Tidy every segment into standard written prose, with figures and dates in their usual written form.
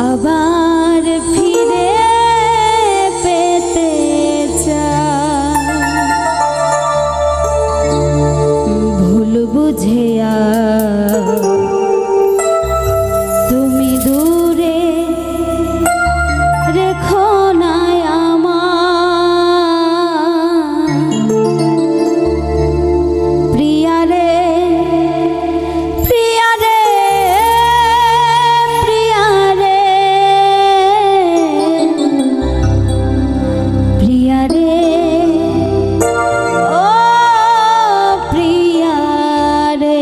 আবার ফিরে পেতে চাই ভুল বুঝে তুমি দূরে রেখো না আমার প্রিয়া রে প্রিয়া রে প্রিয়া রে প্রিয়া রে ও প্রিয়া রে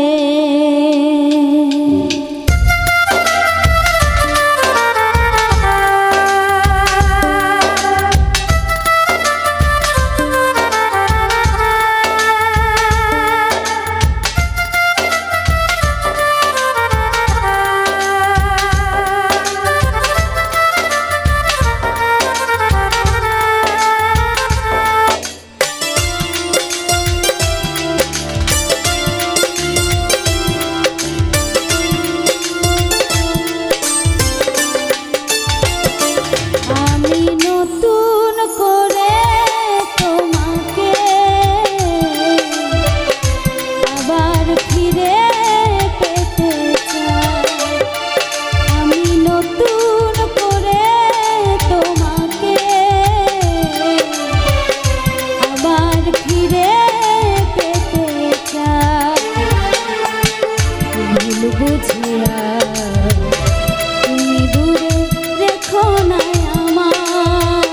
তুমি দূরে রেখো না আমার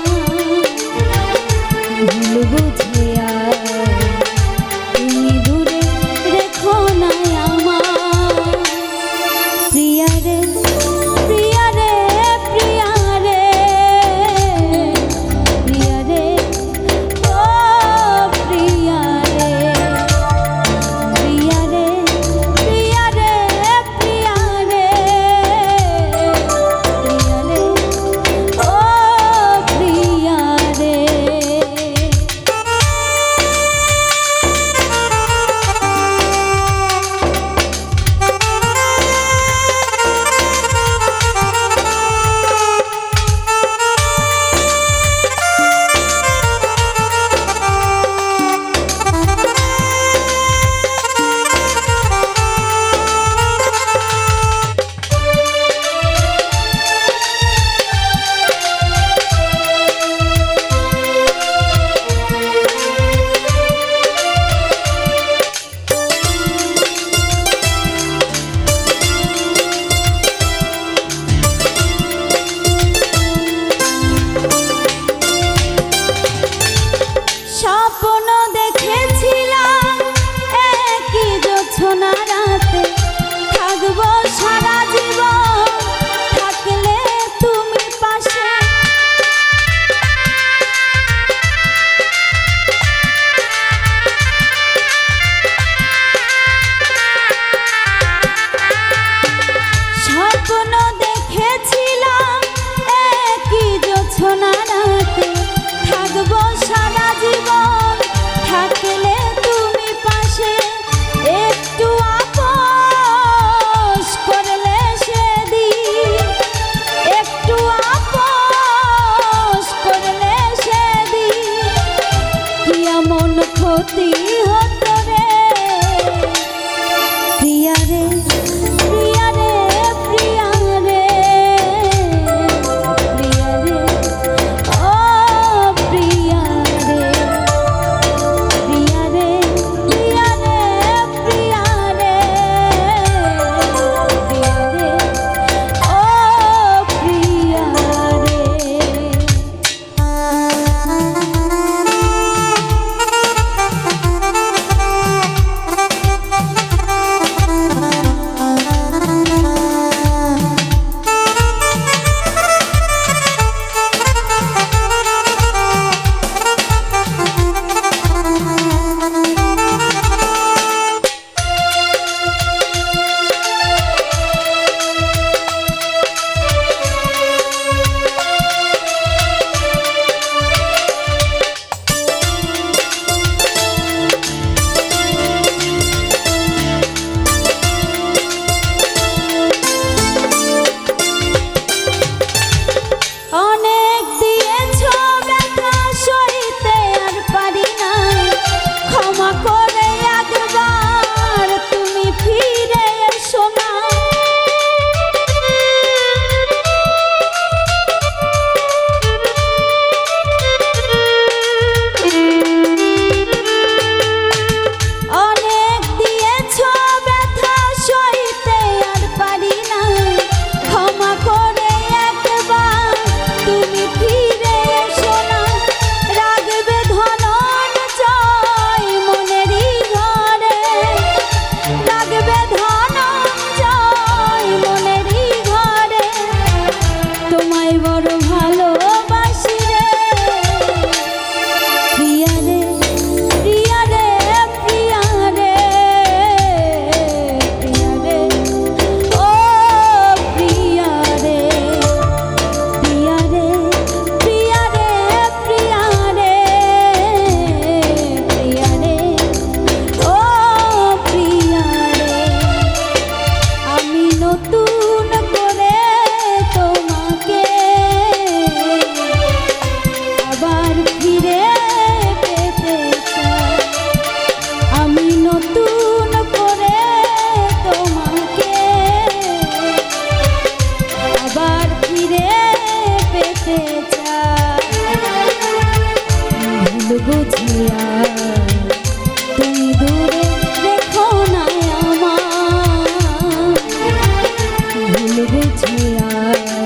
ভুল বুঝিয়া তুমি দূরে রেখো না আমার প্রিয়া রে প্রিয়া রে প্রিয়া রে প্রিয়া রে ও প্রিয়া রে প্রিয়া রে প্রিয়া রে প্রিয়া রে প্রিয়া রে ও প্রিয়া রে স্বপ্ন দেখেছিলাম একই জোছনা রাতে থাকবো সারা জীবন থাকলে তুমি পাশে স্বপ্ন দেখেছিলাম একই জোছনা রাতে থাকবো সারা জীবন থাকলে তুমি পাশে একটু আপোষ করলে সেদিন একটু আপোষ করলে সেদিন কি এমন ক্ষতি হতো রে প্রিয়া রে প্রিয়া রে প্রিয়া রে কাছে আয়